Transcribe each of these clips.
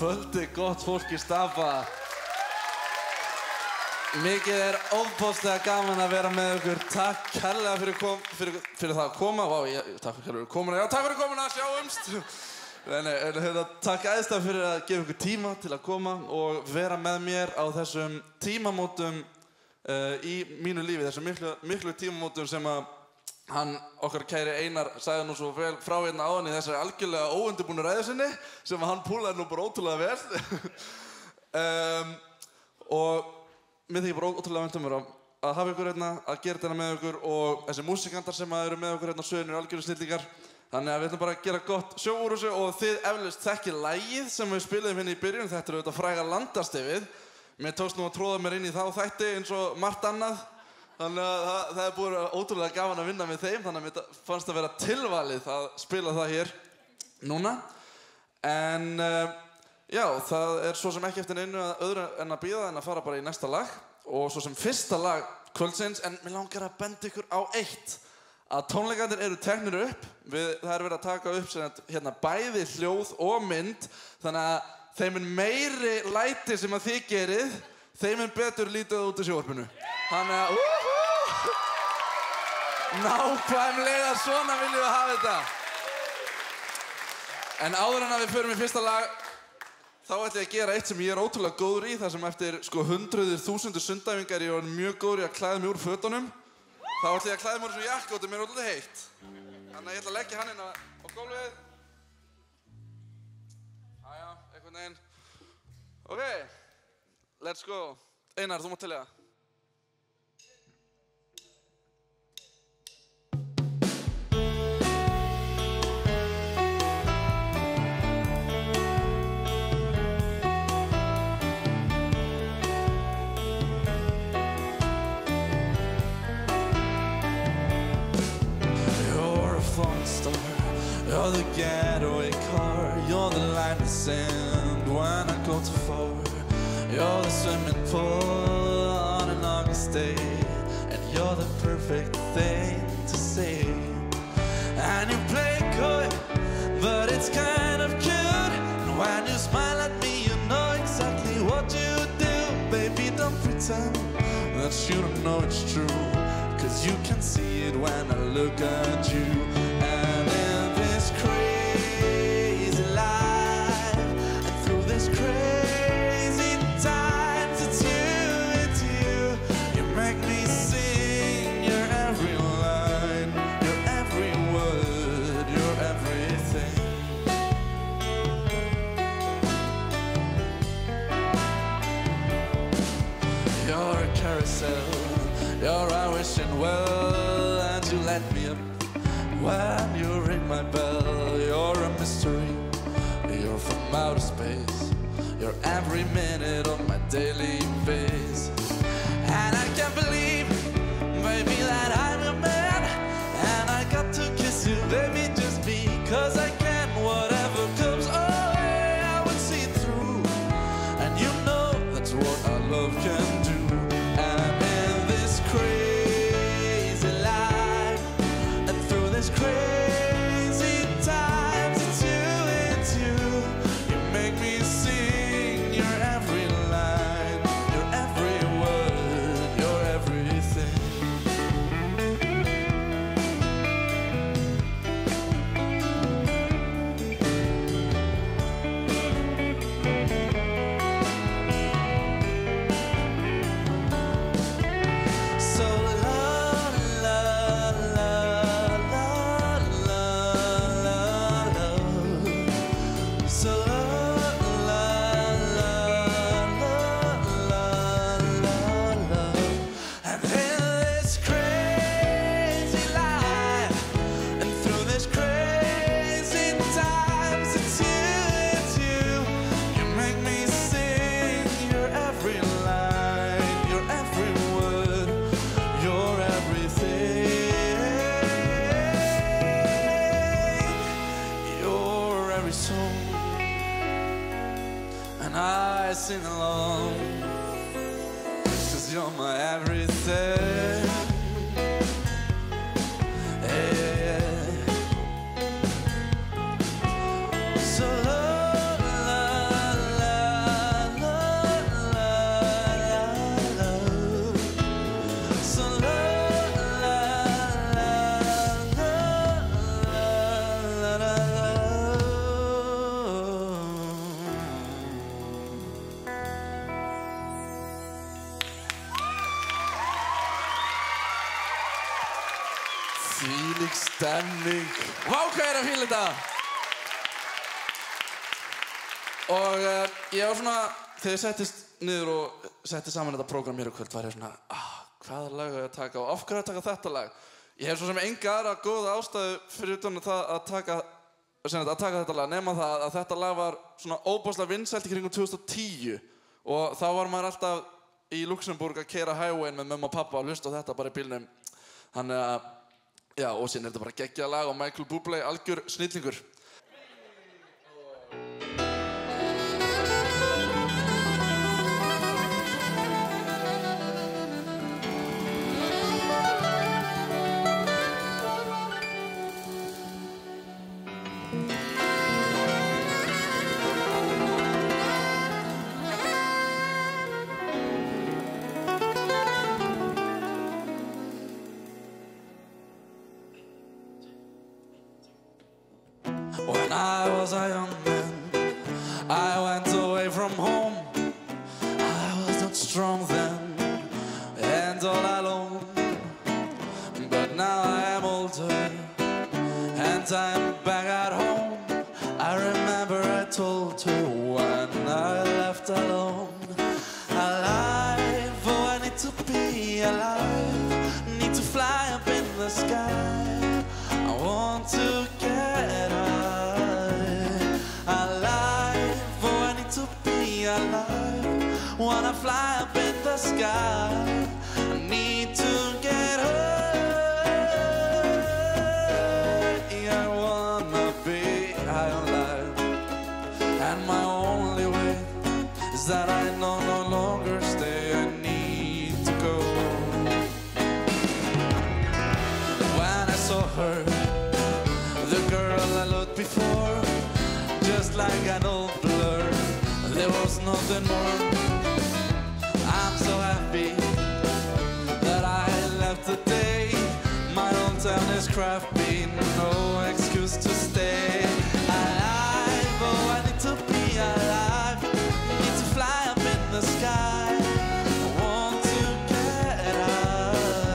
kvöldi, gott fólk í Stapa. Mikið ofboðslega gaman að vera með ykkur. Takk kærlega fyrir það að koma. Vá, takk fyrir komuna. Já, takk fyrir komuna, sjáumst. Takk æðislega fyrir að gefa ykkur tíma til að koma og vera með mér á þessum tímamótum í mínu lífi. Þessum miklu tímamótum sem að okkar kæri Einar sagði nú svo vel frá hérna áðan í þessari algjörlega óundirbúnu ræðu sinni sem að hann púlaði nú bara ótrúlega vel. Og mér þykir bara ótrúlega vænt mér að hafa ykkur hérna, að gera þetta með ykkur og þessi músikantar sem eru með okkur hérna á sviðinu eru algjörlega snillingar. Þannig að við ætlum bara að gera gott sjó úr þessu og þið eflaust þekkið lagið sem við spiluðum hérna í byrjun. Þetta auðvitað fræga Landastefið. Mér tókst nú að tróða mér inn í þá þætti eins og margt annað. Þannig að það búið ótrúlega gaman að vinna með þeim, þannig að mér fannst að vera tilvalið að spila það hér núna. En já, það svo sem ekki eftir neinu öðru en að bíða en að fara bara í næsta lag. Og svo sem fyrsta lag kvöldsins, en mér langar að benda ykkur á eitt. Að tónleikarnir eru teknir upp, það verið að taka upp hérna bæði hljóð og mynd. Þannig að þeim meiri læti sem að þið gerið, þeim betur lítið út í sjónvarpinu. Þannig að nákvæmlega svona viljum við hafa þetta. En áður en að við förum í fyrsta lag, þá ætla ég að gera eitt sem ég ótrúlega góður í, þar sem eftir hundruðir þúsundir sundæfingar ég var mjög góður í að klæða mig úr fötunum. Þá ætla ég að klæða mig úr þessu jakka og þetta er ótrúlega heitt. Þannig að ég ætla að leggja hann inn á gólfið. Jæja, einhvern veginn. Ok, let's go. Einar, þú mátt telja. You're the getaway car, you're the line in the sand when I go too far. You're the swimming pool on an August day, and you're the perfect thing to say. And you play coy, but it's kind of cute. And when you smile at me, you know exactly what you do. Baby, don't pretend that you don't know it's true, 'cause you can see it when I look at you. And in this crazy life, and through this crazy times, it's you. You make me sing your every line, your every word, your everything. You're a carousel, you're a wishing well, and you let me up when you ring my bell. You're a mystery, you're from outer space, you're every minute of my daily basis. And I can't believe, baby, that I'm your man, and I got to kiss you, baby, just because I can. Whatever comes our way, I will see through, and you know that's what our love can do. And in this crazy life, and through this crazy times, it's you. You make me sing your every line, your every word, your everything. So I sing along, 'cause you're my everything. Yeah. So la la Þvílík stemning. Vá, hvað að fíla þetta. Og ég var svona, þegar ég settist niður og setti saman þetta prógram hér í kvöld, var ég svona, hvaða lag ég að taka og af hverju að taka þetta lag? Ég hef svo sem enga aðra góða ástæðu fyrir utan það að taka þetta lag, nema það að þetta lag var svona óbáslega vinsælt í kringum 2010 og þá var maður alltaf í Luxemburg að keyra highwayn með mömmu og pappa og hlusta á þetta bara í bílnum. Þannig að, já, og síðan er þetta bara geggjað lag og Michael Bublé, algjör snillingur. When I was a young man, I went away from home. I was not strong then and all alone. But now I am older and I'm back at home. I remember I told her when I left alone. Alive, oh I need to be alive. Need to fly up in the sky. I want to get alive, wanna fly up in the sky. I need to get high. I wanna be high on life. And my only way is that I no longer stay. I need to go. When I saw her, the girl I loved before, just like an old blur, there was nothing more. I'm so happy that I left today. My hometown is crappy, no excuse to stay. Alive, oh I need to be alive. Need to fly up in the sky. I want to get high.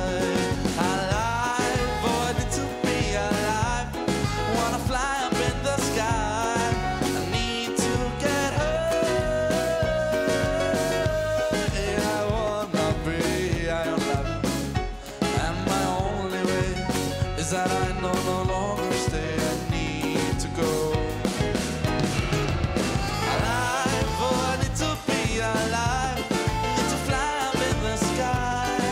Alive, oh I need to be alive. Wanna fly up in the sky. That I no longer stay, I need to go. Alive, oh I need to be alive. Need to fly up in the sky.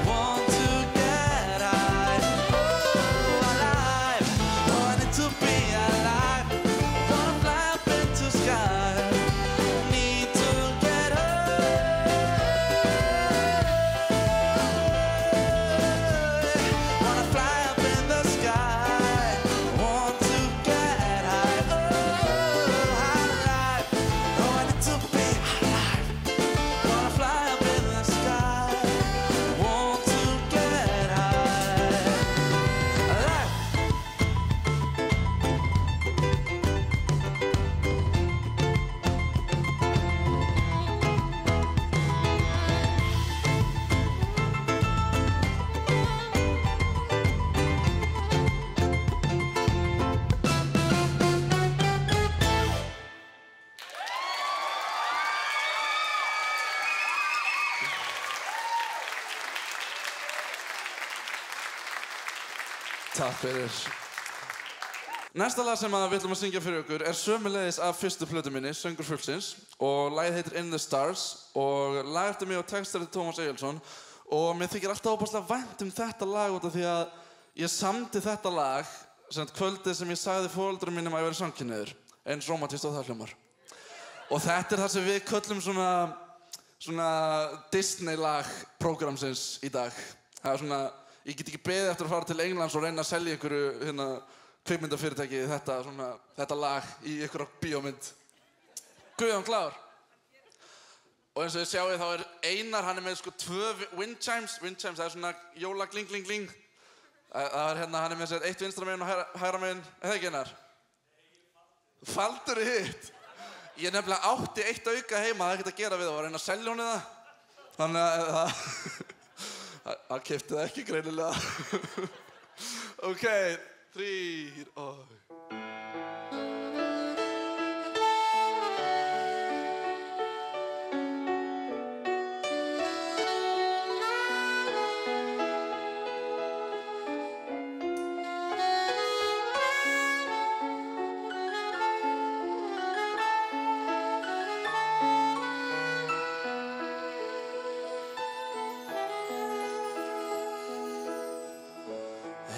Want to get high. Oh, alive, oh I need to be alive. Wanna fly up into the sky. Need to get high. Wanna fly up in the sky. Want to get high. Oh, alive. Oh, I need to be alive. Wanna fly up in the sky. Want to get high. Alive. Takk fyrir. Næsta lag sem við ætlum að syngja fyrir ykkur er sömuleiðis af fyrstu plötu minni, Söngur fuglsins, og lagið heitir In the Stars og lag eftir mig og textar eftir Tómas Egilsson og mér þykir alltaf óbáslega vænt þetta lag út af því að ég samdi þetta lag kvöldið sem ég sagði foreldrum mínum að ég væri samkynhneigður, eins rómantískt og það hljómar. Og þetta það sem við köllum svona Disney lag prógramsins í dag. Það svona, ég get ekki beðið eftir að fara til Englands og reyna að selja einhverju kvikmyndafyrirtæki þetta lag í einhverja bíómynd. Guðjón, klár? Og eins og þið sjáið þá Einar, hann með 2 wind chimes. Wind chimes, það svona jóla gling gling gling. Það hann með sér 1 vinstra megin og hægra megin. Það ekki Einar? Faldur hitt? Ég nefnilega átti 1 auka heima, það er ekkert að gera við það, var að reyna að selja honum það. Þannig að það keypti það ekki greinilega. Ok, 3 og...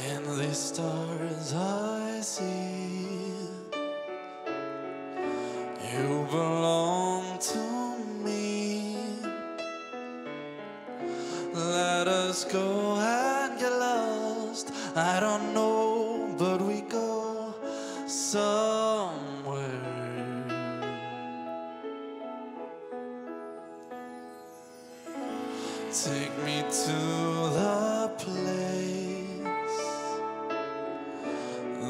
In these stars I see, you belong to me. Let us go and get lost. I don't know, but we go somewhere. Take me to the place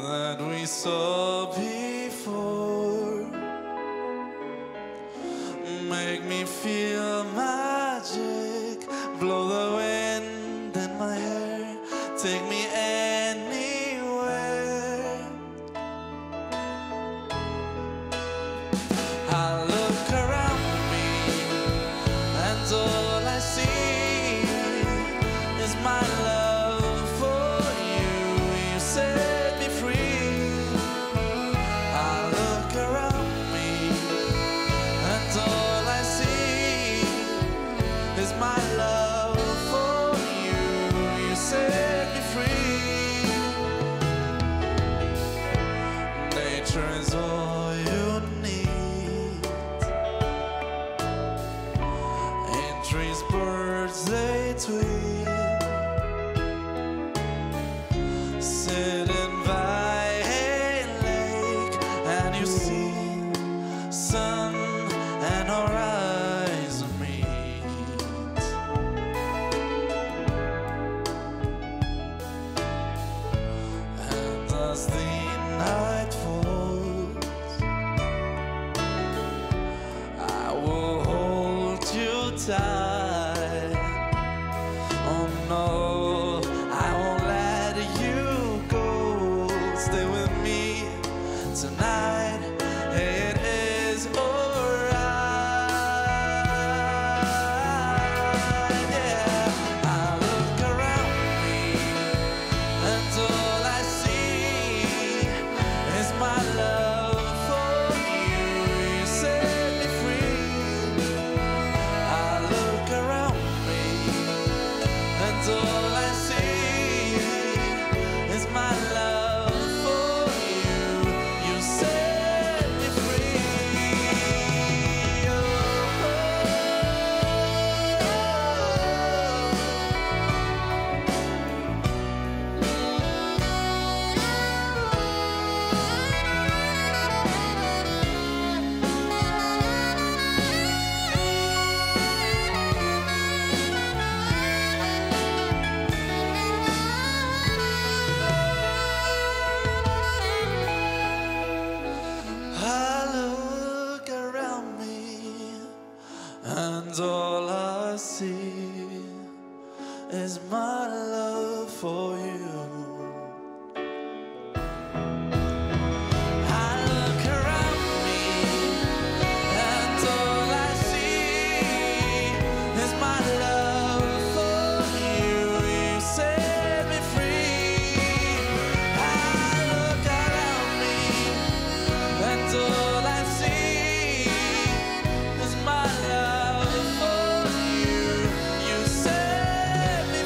that we saw before. Make me feel magic. Blow the wind in my hair. Take me anywhere. I look around me and all I see is my love for you. You set me free. I look around me and all I see is my love for you. You set me free. Nature is all you need. In trees, birds, they tweet. Sitting by a lake and you see sun and horizon meet. And as the night falls, I will hold you tight. Oh no, I won't let you go. Stay with me tonight. It is alright. Yeah, I look around me and all I see is my love for you. You set me free. I look around me and all I see is my love for you. You set me free. I look around me and all I see is my love for you. I look around me and all I see is my love for you. You set me free. I look around me and all I see is my love for you. You set me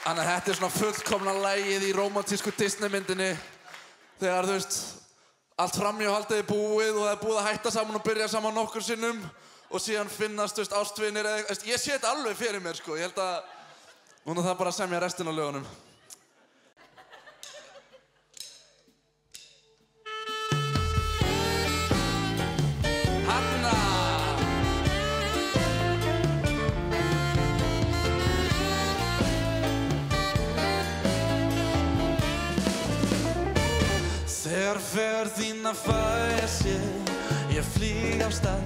Þannig að þetta svona fullkomna lagið í rómantísku Disney-myndinni þegar, þú veist, allt framhjáhaldið búið og það búið að hætta saman og byrja saman nokkur sinnum og síðan finnast, þú veist, ástvinir eða eitthvað. Ég sé þetta alveg fyrir mér, sko. Ég held að núna það bara að semja restin af lögunum. Hanna! Þegar þína fæ ég sé, ég flýg af stað,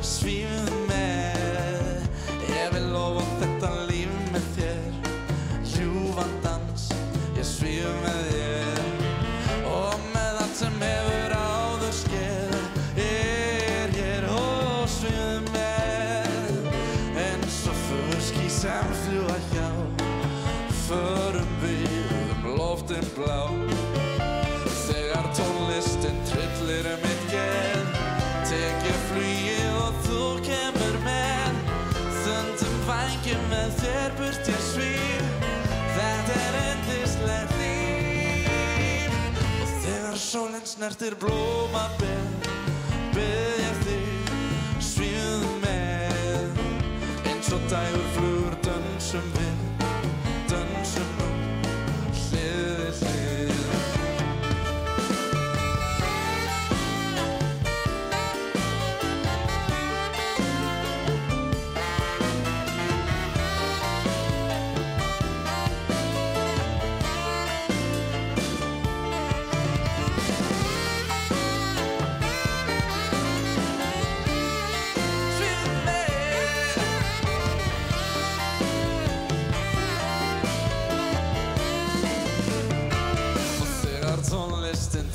svífðu með. Ég vil lofa þetta líf með þér, ljúfan dans, ég svíf með þér. Og með allt sem hefur áður skeð, hér og svífðu með. Eins og fuglský sem fljúga hjá, förum við loftin blá. Þegar tónlistin tryllir mitt geð, tek ég flugið og þú kemur með. Þundum vængjum með þér burt ég svíf, þetta yndislegt líf. Og þegar sólin snertir blómabeð, bið ég þig, svífðu með. Eins og dægurflugur dönsum við, dönsum nú, hlið við hlið.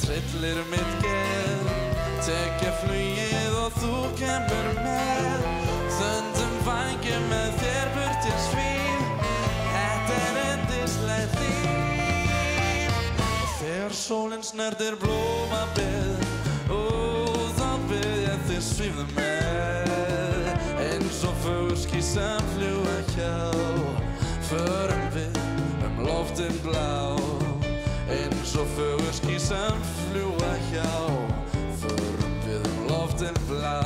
Tryllir mitt geð, tek ég flugið og þú kemur með. Þundum vængjum með þér burt ég svíf, þetta yndislegt líf. Og þegar sólin snertir blómabeð, þá bið ég þig svífðu með. Eins og fuglský sem fljúga hjá, förum við loftin blá. Eins og fuglský sem fljúga hjá, förum við loftin blá.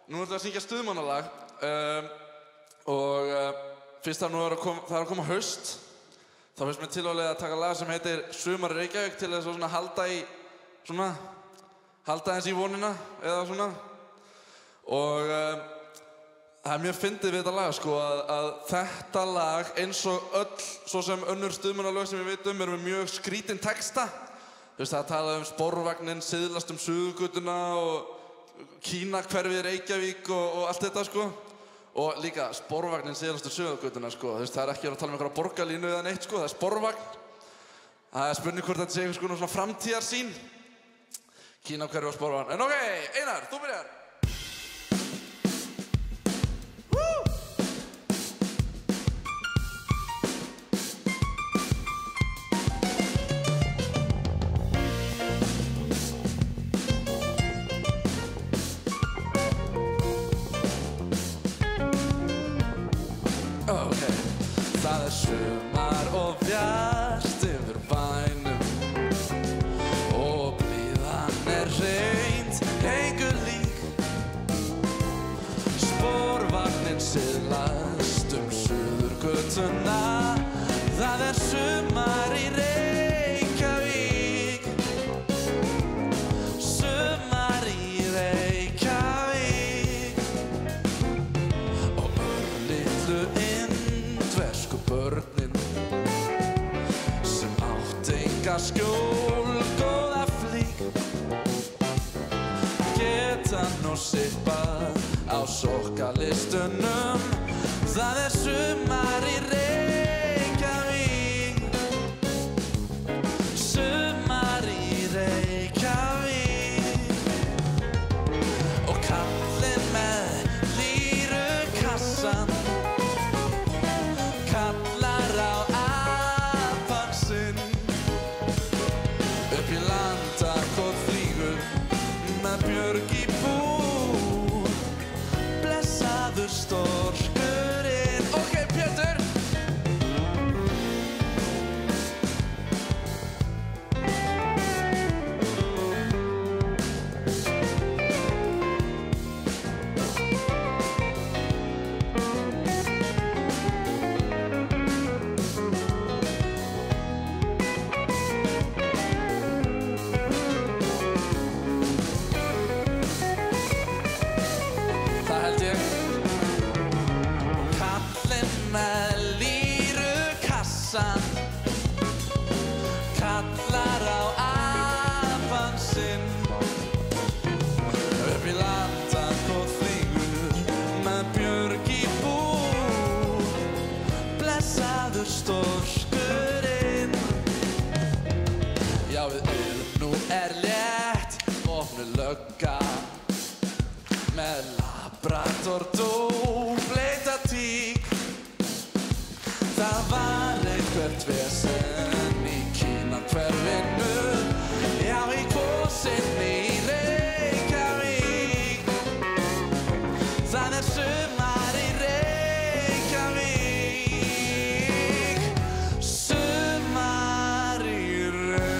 Nú ætlum við að syngja stuðmannalag og fyrst það er að koma haust, þá finnst mér tilvalið að taka lag sem heitir Sumar í Reykjavík til þess að halda eins í vonina eða svona. Og það er mjög fyndið við þetta lag sko að þetta lag eins og öll svo sem önnur stuðmannalög sem við vitum eru með mjög skrítinn texta. Þú veist það talaði sporvagninn siðlast Suðurgötuna og Kínahverfið Reykjavík og allt þetta sko. Og líka sporvagninn siðlast Suðurgötuna sko. Þú veist það er ekki að tala um einhverja borgarlínu eða neitt sko, það er sporvagn. Það er spurning hvort þetta sé einhvers konar svona framtíðarsýn. Kínahverfið og sporvagn. En ok, Einar, þú byrjar. Það er sumar og bjart yfir bænum og blíðan er hreint engu lík. Sporvagninn siðlast Suðurgötuna, það er sumar í Reykjavík. Sumar í Reykjavík og örlitlu börnin sem átt enga skjól, góða flík, geta nú sippað á sokkalistunum. Það er sumar í Reykjavík, sumar í Reykjavík og kallinn með lírukassan kallar á apann sinn. Upp í Landakot flýgur með Björg í búr, blessaður storkurinn. Ok, Pétur! við nú létt opnu lögga með labrador dúbleita tík. Það var eitthvert vesen í Kínahverfinu, já í Kvosinni í Reykjavík. Það sumar í Reykjavík, sumar í Reykjavík.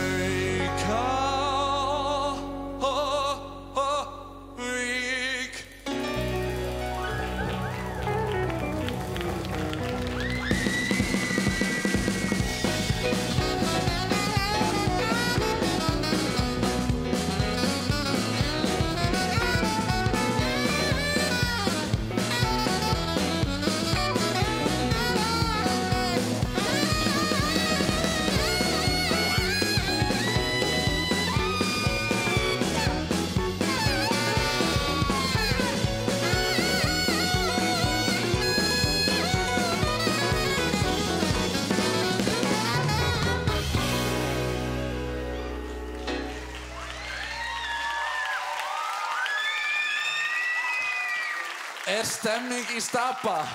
Stemming í Stapa?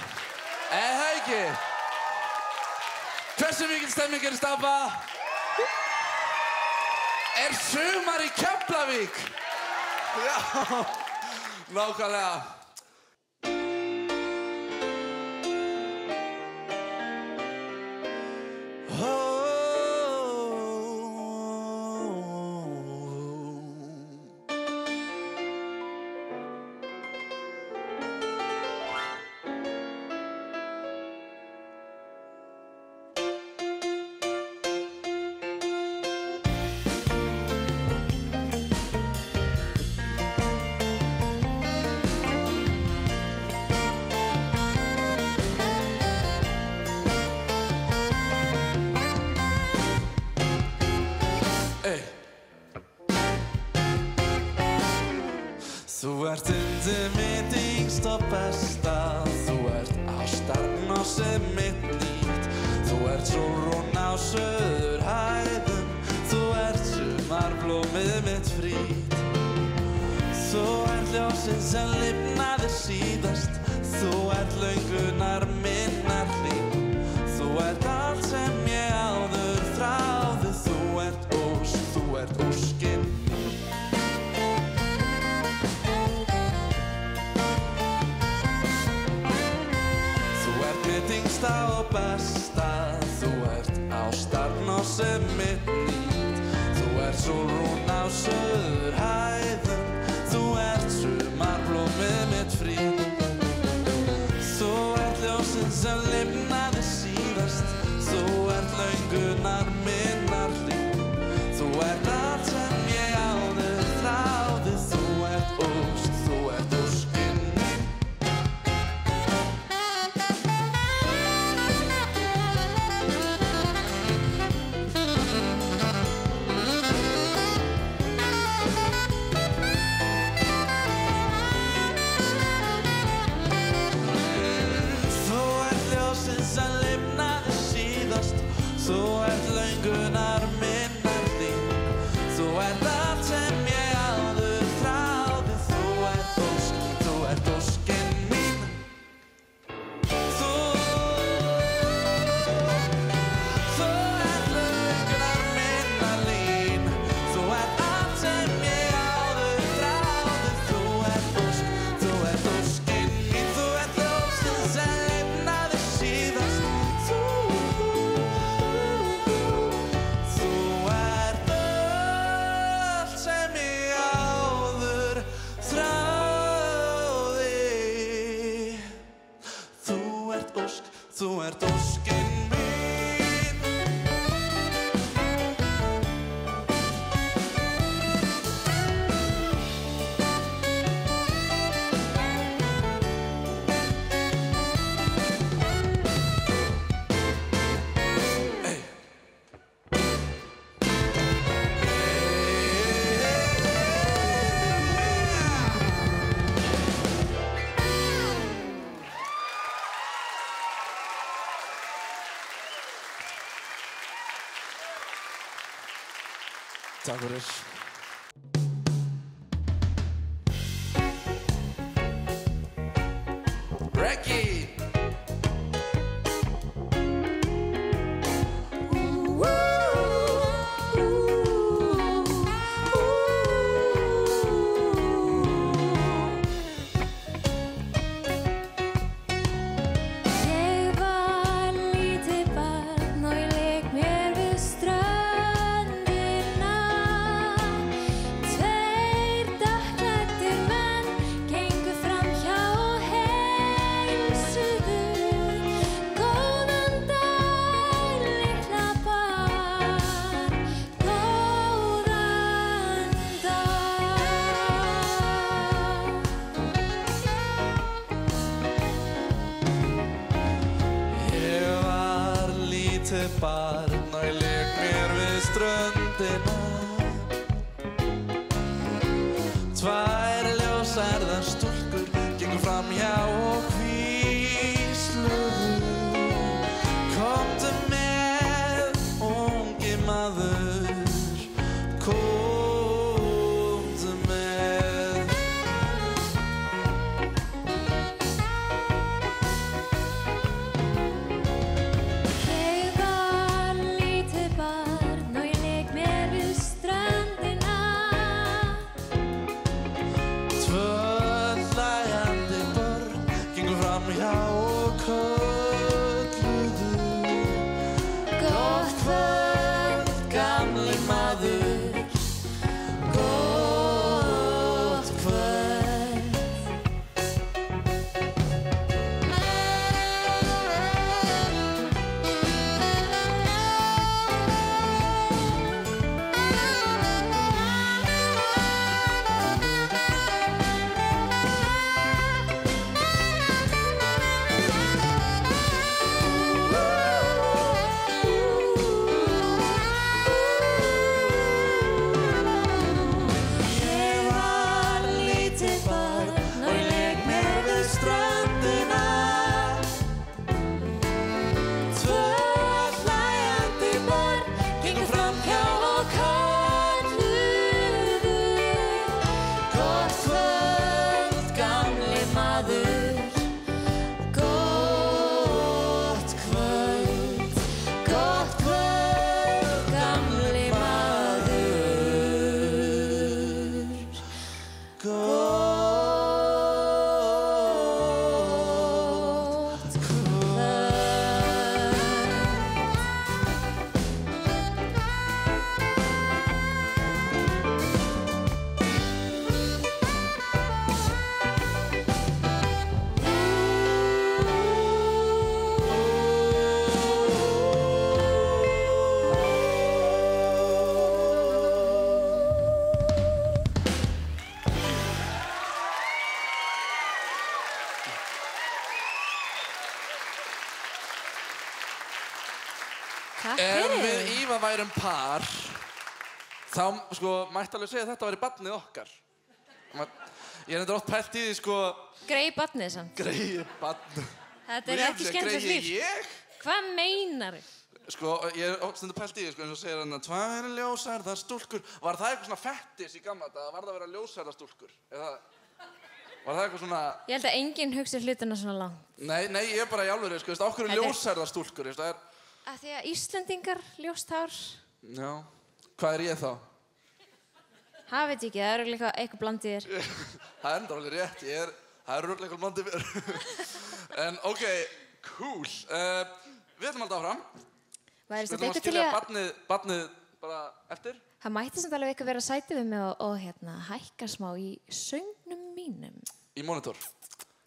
Það ekki? Hversu mikil stemming í Stapa? Sumar í Keflavík? Já, nákvæmlega. Þú ert yndið mitt yngst og besta, þú ert ástarnósið mitt nýtt. Þú ert sólrún á Suðurhæðum, þú ert sumarblómið mitt frýtt. Þú ert ljósið sem lifnaði síðast, þú ert löngunar minnar hlýtt. Þú ert allt sem ég áður þráði, þú ert óskinn. Yngsta og besta, þú ert ástarnósið mitt nýtt. Þú ert sólrún á Suðurhæðum, þú ert sumarblómið mitt frýtt. Þú ert ljósið sem lifnaði síðast, þú ert löngunar minnar hlýtt. Þú ert allt sem ég áður þráði, þú ert óskinn mín. Þú ert löngunar minnar hlýtt. Þú ert allt sem ég áður þráði, þú ert óskinn mín. Þú ert löngunar minnar hlýtt. Þú ert allt sem ég áður þráði, þú ert óskinn mín. Þú ert ljósið sem lifnaði síðast, þú Takk fyrir. Reggie! Barn og ég lék mér við ströndina. Tvær ljósærðar stúlkur gengu framhjá og hvísluðu. Komdu með, ungi maður, komdu með. Ef við Íva værum par, þá mætti alveg segja að þetta væri barnið okkar. Ég er oft pælt í því Grey barnið samt. Grey barnið. Þetta er ekki skemmtilegt líf. Grey ég? Hvað meinar þið? Ég er stundu pælt í því eins og segir hann að tvær ljósærðar stúlkur. Var það eitthvað svona fettis í gamla daga? Var það að vera ljósærðar stúlkur? Var það eitthvað svona... Ég held að enginn hugsi hlutina svona langt. Nei, ég er bara í alvöru, á hverju ljósærðar stúlkur, Af því að Íslendingar, ljóst hár. Já, hvað er ég þá? Það veit ég ekki, það eru eitthvað blandið þér. Það er alveg rétt, það eru eitthvað blandið mér. En ok, cool. Við ætlum alltaf áfram. Við ætlum að skilja barnið bara eftir. Það mætti samt alveg eitthvað vera sætið við mig og hækka smá í söngnum mínum. Í Monitor?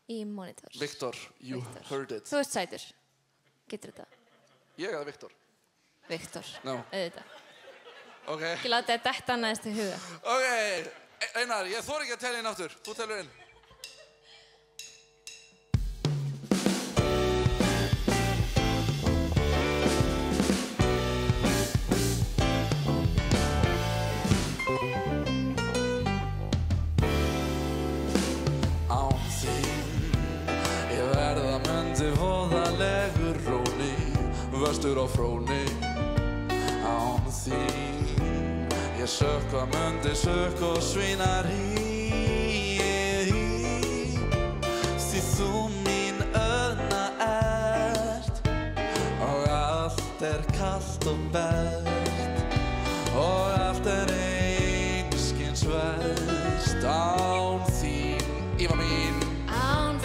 Í Monitor. Victor, you heard it. Þú ert sætur. Getur þetta? Ég eða Victor? Victor, auðvitað. Ok. Ekki láta þetta detta næst í huga. Ok, Einar, ég þori ekki að telja inn aftur. Þú telur inn. Án þín, ég verða mundi voðalegur róni. Vestur á fróni, án þín, Ég sökkva mundi sökk og svínaríið í því þú mín öðna ert og allt kalt og bert og allt einskis verst án þín, Íva mín. Án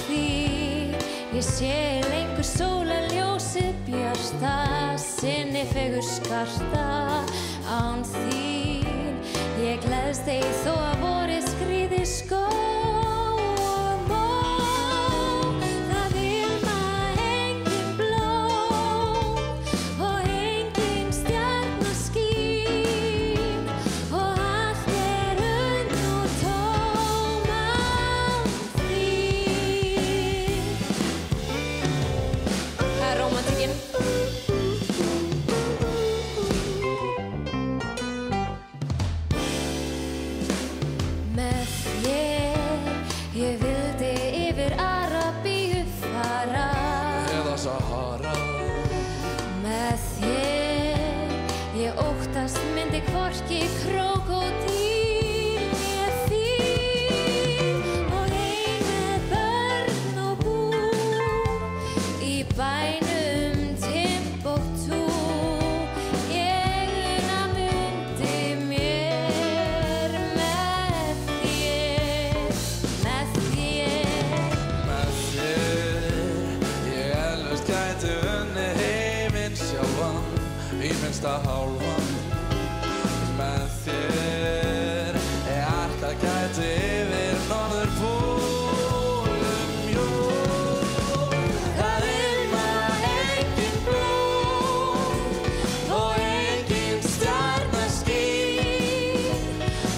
þín, ég sé lengur sólarljósið bjarta, sinni fegur skarta. Án þín, ég gleðst þig þó að vorið skríði skó og mó. Það ilma engin blóm og engin stjarna skín og allt unn og tóm án þín. Það rómantíkin. Með þér, ég vildi yfir Arabíu fara. Eða Sahara. Með þér, ég óttast myndi hvorki krókódíl né fíl og ein með börn og bú í bænum Timbuktu. Ég una myndi mér með þér. Með þér, ég eflaust gæti unnið heiminn sjálfan í minnsta hálfan. Með þér, ég alltaf gæti yfir norðurpólum jól. Það ilma engin blóm og engin stjarna skín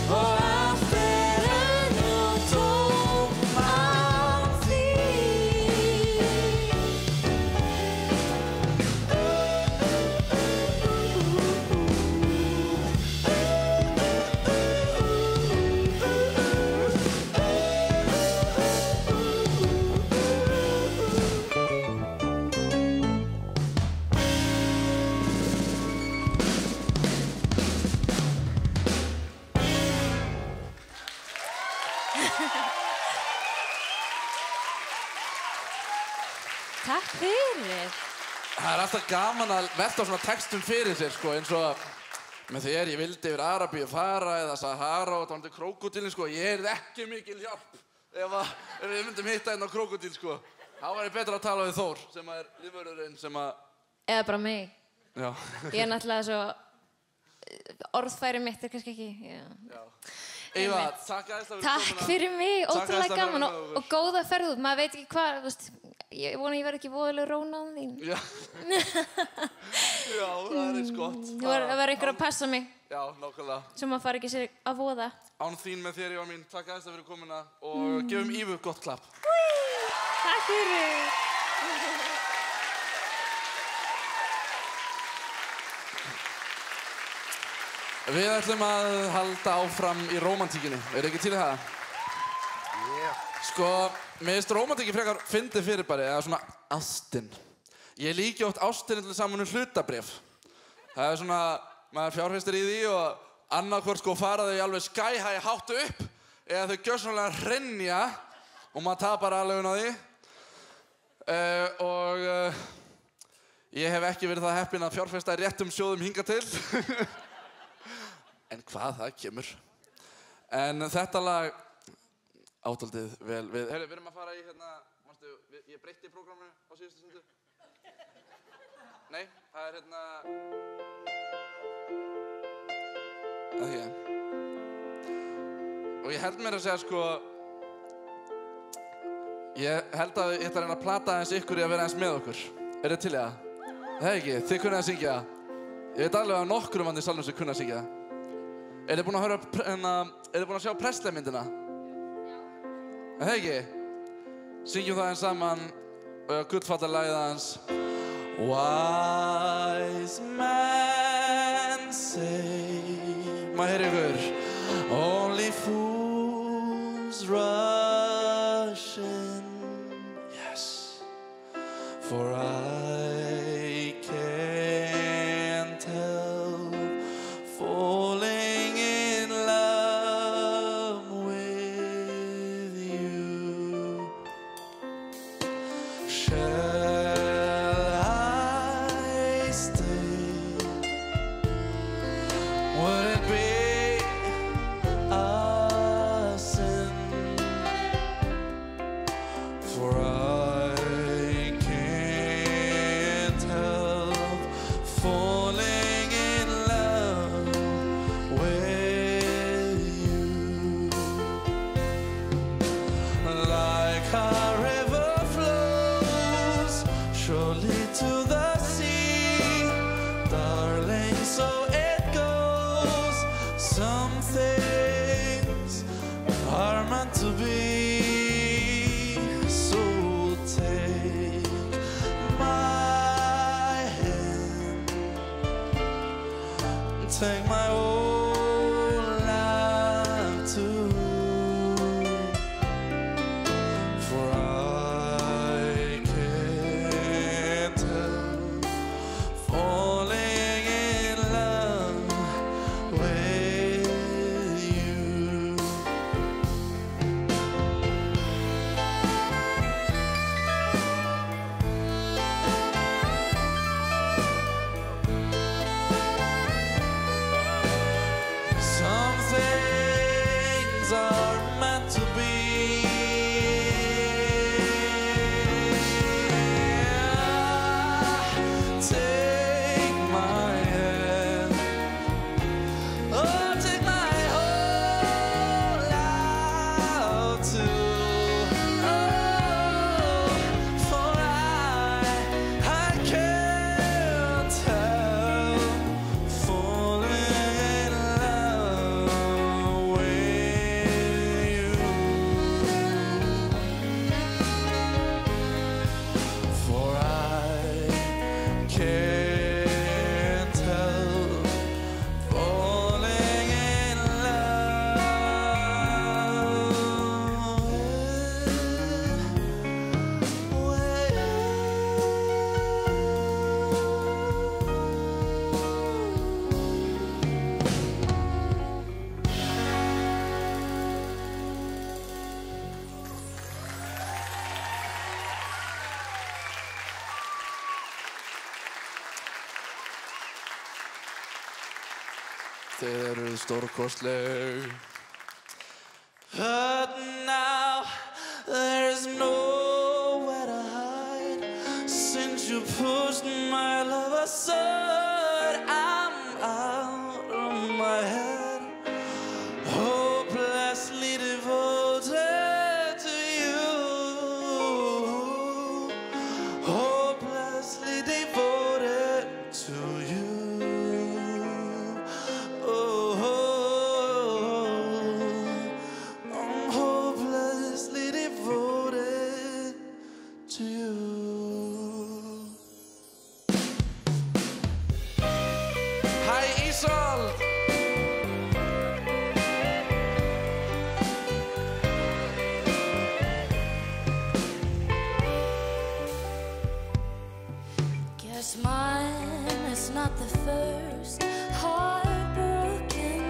og allt unn og tóm án þín. Takk fyrir. Það alltaf gaman að velta svona textum fyrir sér, sko, eins og með þér, ég vildi yfir Arabíu fara eða Sahara og tóndi krókódílinn, sko. Ég er ekki mikil hjálp ef við myndum hitta einn á krókódíl, sko. Þá væri betra að tala við Þór, sem er lífvörðurinn sem að... Eða bara mig. Já. Ég er náttúrulega svo... Orðfæri mitt er kannski ekki... Já. Íva, takk æðislega fyrir komuna. Takk fyrir mig, ótrúlega æðislega gaman fyrir okkur. og góða ferð út. Maður veit ekki hvað, þú veist, ég vona ég verð ekki voðalega rónaðan þín. Já. Já, það er eins gott. Þú verður einhver að passa mig, Já, nákvæmlega. svo maður fari ekki sér að voða. Án þín með þér, Íva mín, takk æðislega fyrir komuna og gefum Ívu gott klapp. Takk fyrir. Við ætlum að halda áfram í rómantíkinni. Er ekki til í það? Sko, mér finnst rómantíkin frekar fyndið fyrirbæri, eða svona ástin. Ég líki oft ástinni saman hlutabréf. Það er svona, maður fjárfestir í því og annarkvort sko fara þau alveg sky-high hátt upp eða þau gjörsamlega hrynja og maður tapar alveg á því. Ég hef ekki verið það heppinn að fjárfesta í réttum sjóðum hingað til. En hvað það kemur. En þetta lag átaldið vel við... Heyrðu, við erum að fara í hérna... Manstu, ég breytti prógraminu á síðustu stundu. Nei, það er hérna... Það hér. Og ég held mér að segja sko... Ég held að ég ætla að reyna að plata aðeins ykkur í að vera aðeins með okkur. Er þið til í það? Það er ekki, þið kunnið að syngja það. Ég veit alveg að nokkrum mann í salnum sem kunna að syngja það. Er þið búin að sjá Presley-myndina? Já. Það er ekki? Syngjum það eins saman og gullfallega lagið hans. Wise men say, maður heyri ykkur. Only fools rush in, yes, for I can't help Would it be a sin for I can't help falling in love with you, like a river flows surely to the sea, darling, so it goes. Some things are meant to be. So take my hand, take my whole life too, for I can't help falling in love with you. Some things are meant to be. Take my hand, oh, take my whole life too. Oh, for I can't help falling in love with you. For I can't help falling in Þið eru stórkostleg. But now there's nowhere to hide. Since you pushed my love aside, I'm out of my head, hopelessly devoted to you, hopelessly devoted to you. I'm hopelessly devoted to you. Hi, Ísold. Guess mine is not the first heartbroken.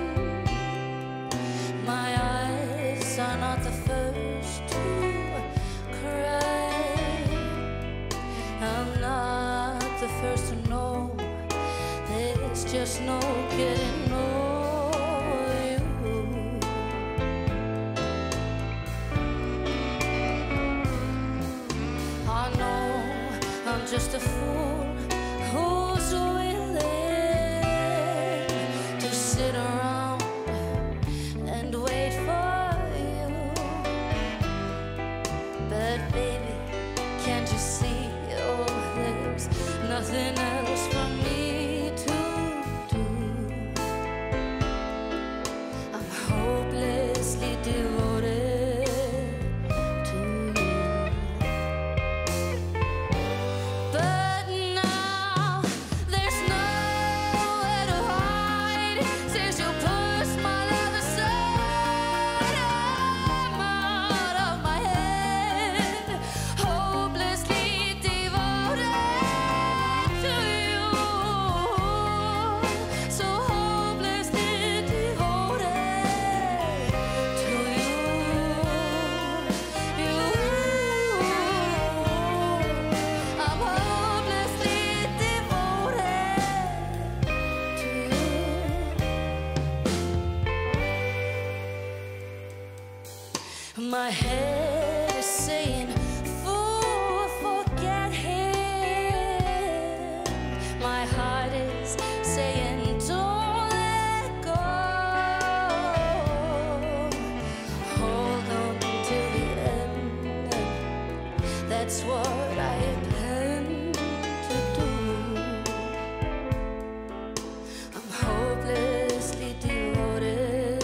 My eyes are not the first to cry. I'm not the first to know there's just no getting over you. I know I'm just a fool who's willing to sit around and wait for you. But baby, can't you see, oh, there's nothing else for me to do. I'm hopelessly devoted to you. But My head is saying, fool, forget him. My heart is saying, don't let go. Hold on till the end. That's what I intend to do. I'm hopelessly devoted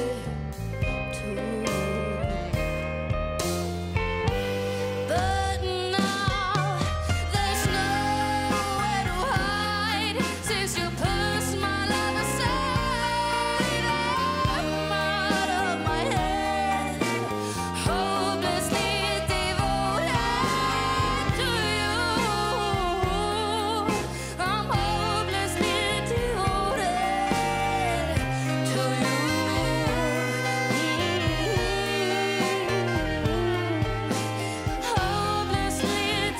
to you. But now there's nowhere to hide since you pushed my love aside. I'm out of my head, hopelessly devoted to you. I'm hopelessly devoted to you. Hopelessly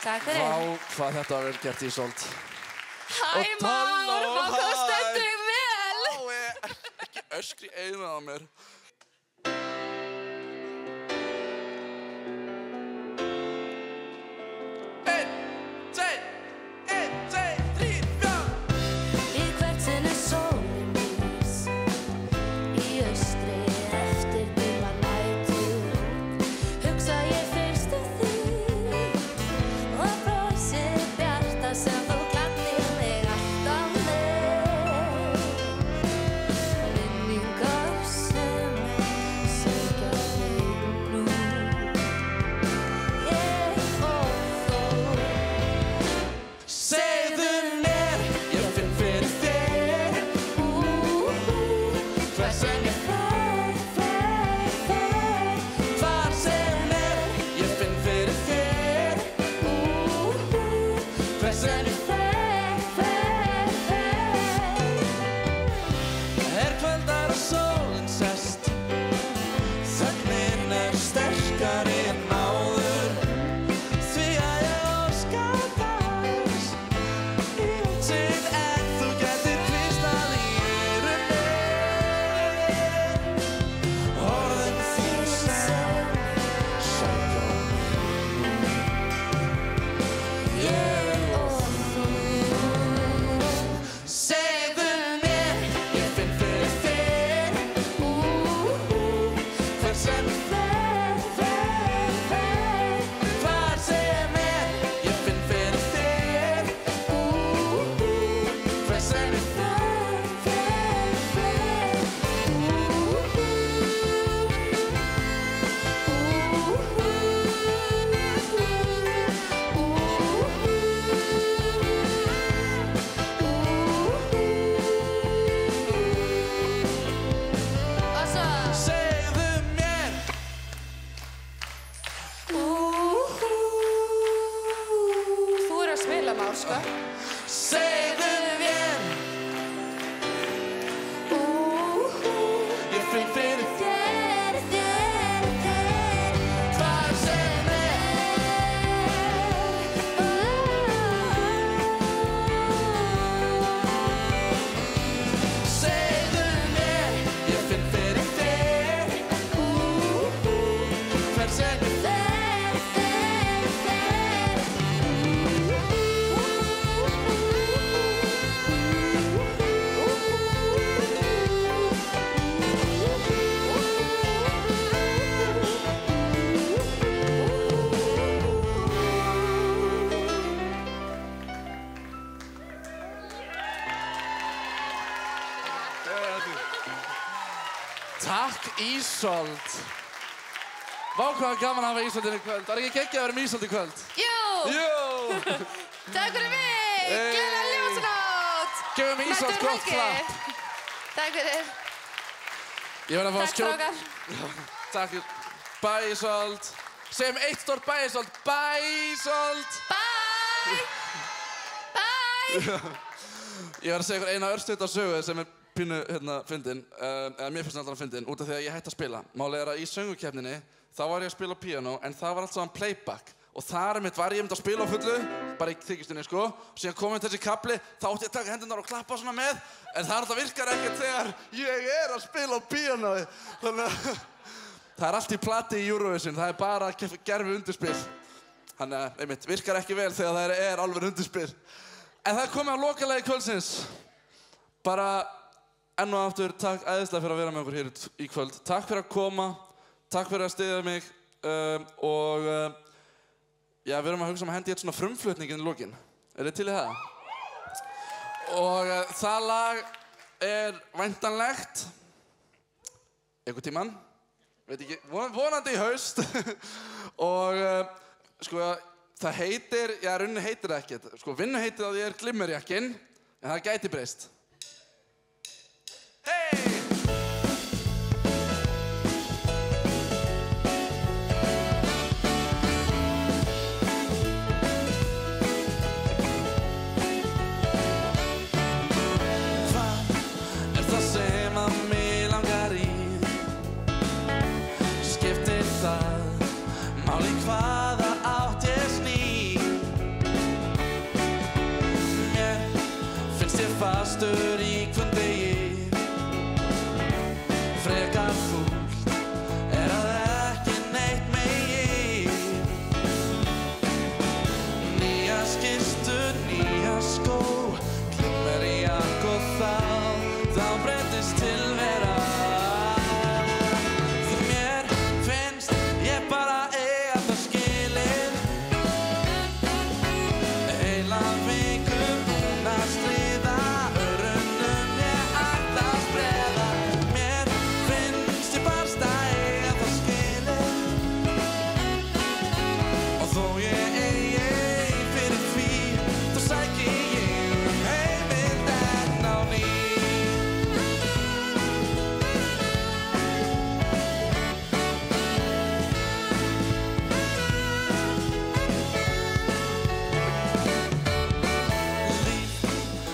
Takk fyrir. Vá, hvað þetta var vel gert, Ísold. Hæ, Og Már, Talló, hvað hæ. stendur þig vel? Ekki öskri einu á mér. Einn, tveir, þrír, fjór. Við hvert sinn sólin rís í austri eftir dimma nætur. Hugsa ég fyrst þig og brosið bjarta sem þú gladdir mig alltaf með. Minningar sem söngja þig nú. Ég og þú. Segðu mér, ég finn fyrir þér. Hvar sem ég fer. Hvar sem er, ég finn fyrir þér. Hvar sem ég er kvöldar og sólin sest. Þögnin er sterkari en áður. Því að ég óska dags í útsýn en þú gætir hvíslað í eyru mér. Orðin þín sem sækja Ég og þú. Segðu mér, ég finn fyrir þér. Hvar sem ég Hvar sem er, ég finn fyrir þér. Hvar sem ég Og svo. Segðu mér. Þú er að spila, Már, sko. Segðu mér, ég finn fyrir þér. Hvar sem Segðu mér, ég finn fyrir þér. Hvar sem Takk, Ísold. Vá, hvað gaman að hafa Ísold inn í kvöld. Var ekki geggjað að vera með Ísold í kvöld? Jú! Jú! Takk fyrir mig! Gleðilega ljósanótt! Gefum Ísold Mættur gott Helgi. klapp. Takk fyrir. Ég verð að fá að Takk strákar. Takk. Bye, Ísold. Segjum eitt stórt bye, Ísold. Bye, Ísold. Bye! Bye! Ég verð að segja ykkur eina örstutt á sögu sem er pínu fyndin, eða mér finnst hann alltaf fyndin, út af því að ég hætti að spila. Málið er að í söngukeppninni, þá var ég að spila á píanó, en það var allt saman playback. Og þar var ég að spila á fullu, bara í þykjustunni, sko. Og síðan kom þessi kafli, þá átti ég að taka hendurnar og klappa svona með. En það alltaf virkar ekkert þegar ég er að spila á píanói. Þannig að það allt í plati í Eurovision, það bara gerfi undirspil. Þannig að, einmitt, virkar ekki vel þegar það alveg undirspil. En það komið á lokalagi kvöldsins. Bara enn og aftur, takk æðislega fyrir að vera með okkur hér í kvöld. Takk fyrir að koma, takk fyrir að styðja mig já, við erum að hugsa að hendi eitt svona frumflutningin í lokin. Þið til í það? Og það lag væntanlegt einhvern tímann, veit ekki, vonandi í haust. Og sko, það heitir, já, rauninni heitir það ekkert. Sko, vinnu heitir það því Glimmerjakkinn, en það gæti breyst. Hey! Fastur í hvern degi, frekar fúlt að ekki neitt megi. Nýja skyrtur, nýja skó, glimmerjakk og þá breytist tilvera. Því mér finnst ég bara eiga það skilið, heila viku búin að stríða.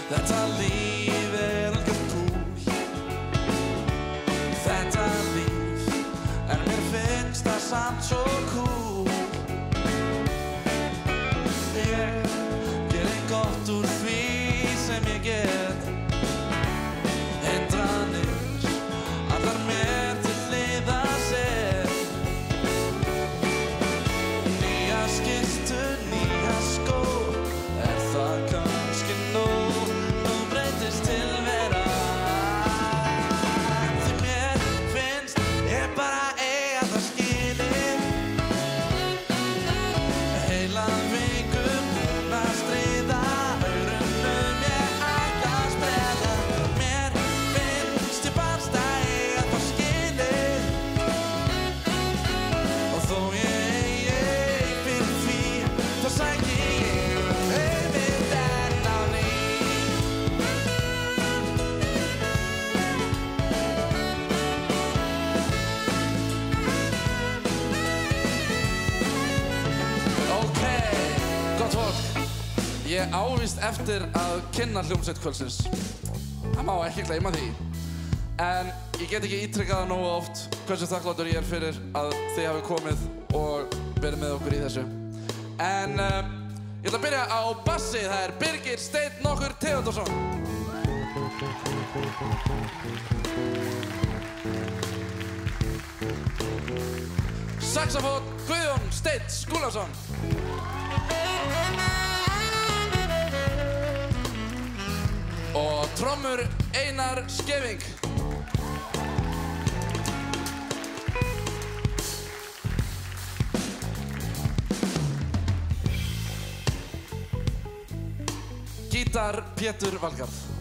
Þetta líf algjört púl. Þetta líf, en mér finnst það samt svo cool. Ég geri gott úr því sem ég get. Hindranir, allar mér til hliðar set. Nýja skyrtur, nýja skó, það kannski nóg. Ég ávist eftir að kynna hljómsveit kvöldsins. Það má ekki gleyma því. En ég get ekki ítrekkað það nógu oft hversu þakklátur ég fyrir að þið hafi komið og verið með okkur í þessu. En ég ætla að byrja á bassi. Það Birgir Steinn nokkur Theodórsson. Saxofón Guðjón Steinn Skúlason. Og trommur Einar Skeving. Gítar Pétur Valgarð.